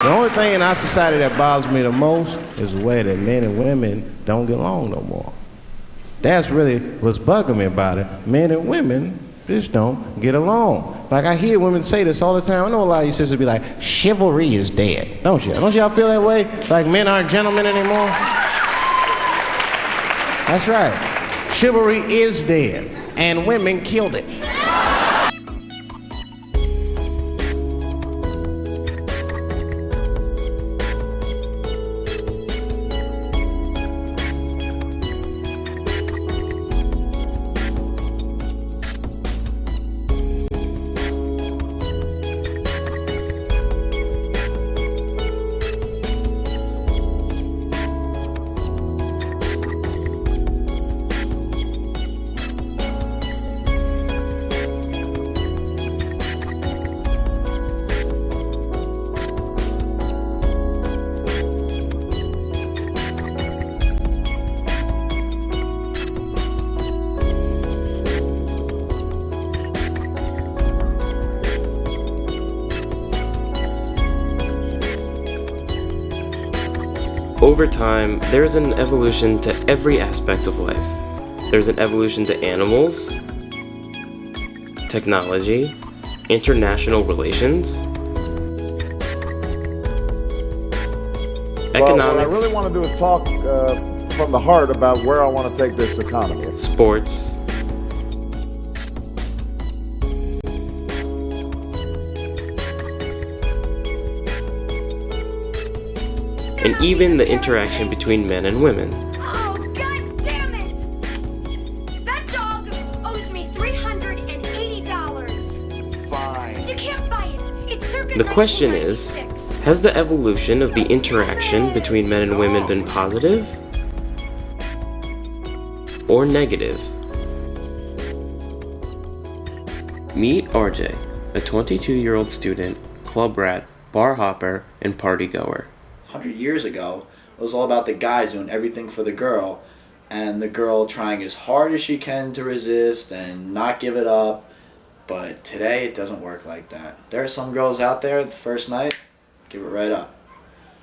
The only thing in our society that bothers me the most is the way that men and women don't get along no more. That's really what's bugging me about it. Men and women just don't get along. Like I hear women say this all the time. I know a lot of you sisters be like, chivalry is dead. Don't you? Don't y'all feel that way? Like men aren't gentlemen anymore? That's right. Chivalry is dead. And women killed it. Over time, there's an evolution to every aspect of life. There's an evolution to animals, technology, international relations, economics. Well, what I really want to do is talk from the heart about where I want to take this economy. Sports, and even the interaction between men and women. Oh, God damn it! That dog owes me $380. Fine. You can't buy it. It's circa The question is, 1996. has the evolution of the interaction between men and women been positive or negative? Meet RJ, a 22-year-old student, club rat, bar hopper, and party goer. 100 years ago, it was all about the guys doing everything for the girl, and the girl trying as hard as she can to resist and not give it up. But today, it doesn't work like that. There are some girls out there, the first night, give it right up.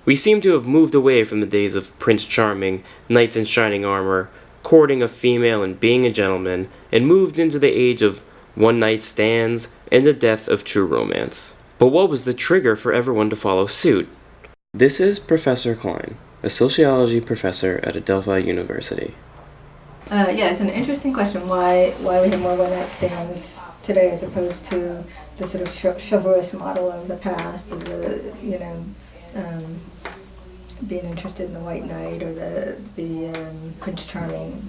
We seem to have moved away from the days of Prince Charming, knights in shining armor, courting a female and being a gentleman, and moved into the age of one-night stands and the death of true romance. But what was the trigger for everyone to follow suit? This is Professor Klein, a sociology professor at Adelphi University. Yeah, it's an interesting question. Why we have more one-night stands today as opposed to the sort of chivalrous model of the past, of the being interested in the white knight or the Prince Charming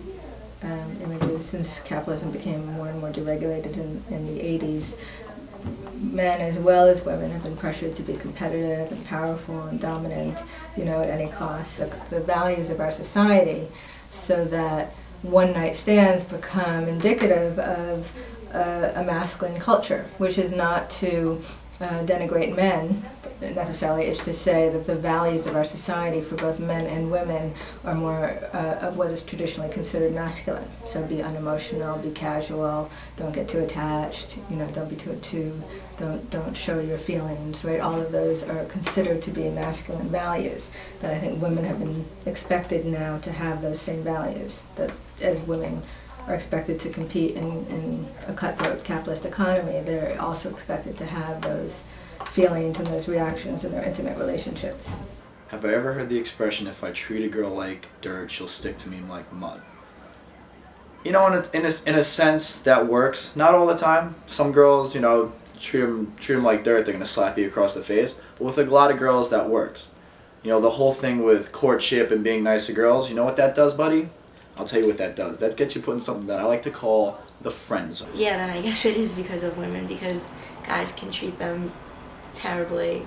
images. Since capitalism became more and more deregulated in the 80s, men as well as women have been pressured to be competitive and powerful and dominant, at any cost. The values of our society, so that one-night stands become indicative of a masculine culture, which is not to denigrate men necessarily. It's to say that the values of our society for both men and women are more of what is traditionally considered masculine. So be unemotional, be casual, don't get too attached, don't be don't show your feelings, right? All of those are considered to be masculine values, that I think women have been expected now to have those same values, that as women are expected to compete in a cutthroat capitalist economy, they're also expected to have those feelings and those reactions in their intimate relationships. Have I ever heard the expression, if I treat a girl like dirt, she'll stick to me like mud? In a sense, that works. Not all the time. Some girls, treat them like dirt, they're going to slap you across the face. But with a lot of girls, that works. The whole thing with courtship and being nice to girls, you know what that does, buddy? I'll tell you what that does. That gets you put in something that I like to call the friend zone. Yeah, then I guess it is because of women, because guys can treat them terribly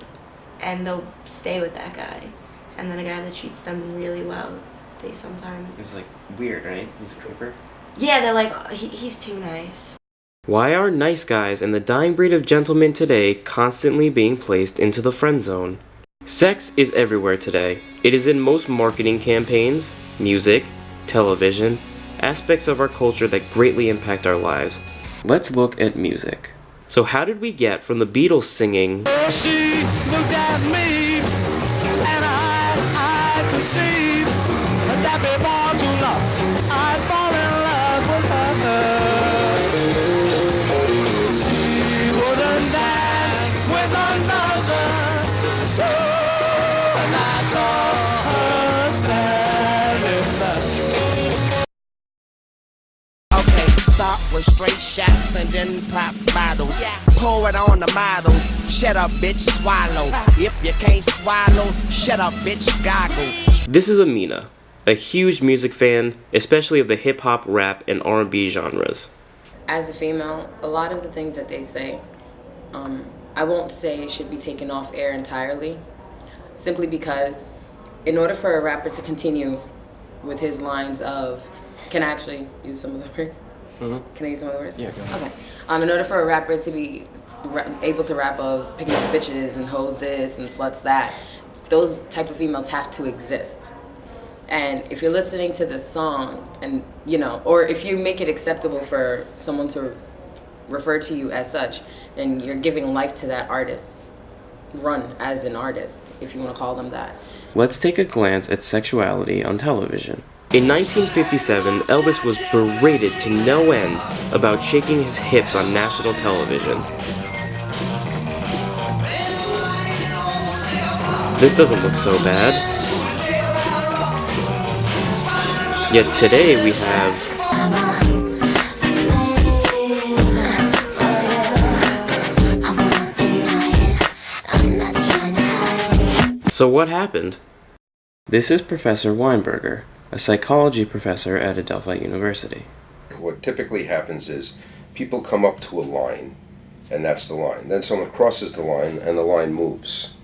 and they'll stay with that guy. And then a guy that treats them really well, they sometimes... It's weird, right? He's a creeper. Yeah, they're like, oh, he's too nice. Why are nice guys and the dying breed of gentlemen today constantly being placed into the friend zone? Sex is everywhere today. It is in most marketing campaigns, music, television, aspects of our culture that greatly impact our lives. Let's look at music. So how did we get from the Beatles singing, "She looked at me deceive that before too long I'd fall in love with her. She wouldn't dance with another. Oh, and I saw her standing there. Okay, start with straight shots and then pop bottles. Pour it on the models. Shut up, bitch, swallow. If you can't swallow, shut up, bitch, goggle. This is Amina, a huge music fan, especially of the hip-hop, rap, and R&B genres. As a female, a lot of the things that they say, I won't say it should be taken off air entirely, simply because in order for a rapper to continue with his lines of, can I actually use some of the words? Mm-hmm. Can I use some of the words? Yeah, go ahead. Okay. In order for a rapper to be able to rap of picking up bitches and hoes this and sluts that, those type of females have to exist. And if you're listening to this song and, you know, or if you make it acceptable for someone to refer to you as such, then you're giving life to that artist's run as an artist, if you want to call them that. Let's take a glance at sexuality on television. In 1957, Elvis was berated to no end about shaking his hips on national television. This doesn't look so bad. Yet today we have... So what happened? This is Professor Weinberger, a psychology professor at Adelphi University. What typically happens is people come up to a line, and that's the line. Then someone crosses the line, and the line moves.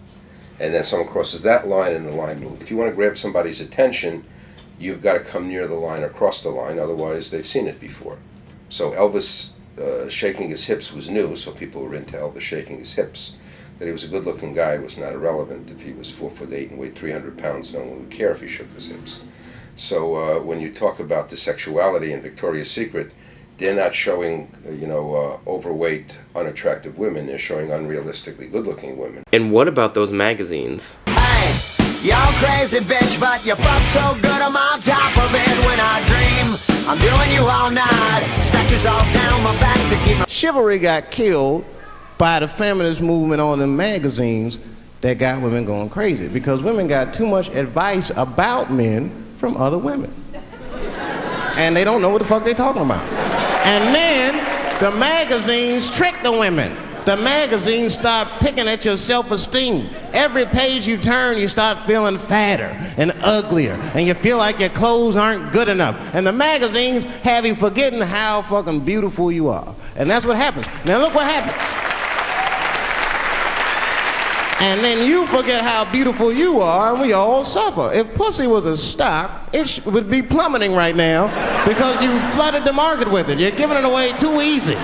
And then someone crosses that line, and the line moves. If you want to grab somebody's attention, you've got to come near the line or cross the line, otherwise they've seen it before. So Elvis shaking his hips was new, so people were into Elvis shaking his hips. That he was a good-looking guy was not irrelevant. If he was 4'8" and weighed 300 pounds, no one would care if he shook his hips. So when you talk about the sexuality in Victoria's Secret, they're not showing, overweight, unattractive women. They're showing unrealistically good-looking women. And what about those magazines? Hey, y'all crazy bitch, but you fuck so good I'm on top of it when I dream. I'm doing you all night. Scratches all down my back to keep my... Chivalry got killed by the feminist movement on the magazines that got women going crazy because women got too much advice about men from other women. And they don't know what the fuck they're talking about. And then the magazines trick the women. The magazines start picking at your self-esteem. Every page you turn, you start feeling fatter and uglier, and you feel like your clothes aren't good enough. And the magazines have you forgetting how fucking beautiful you are. And that's what happens. Now look what happens. And then you forget how beautiful you are, and we all suffer. If pussy was a stock, it would be plummeting right now because you flooded the market with it. You're giving it away too easy.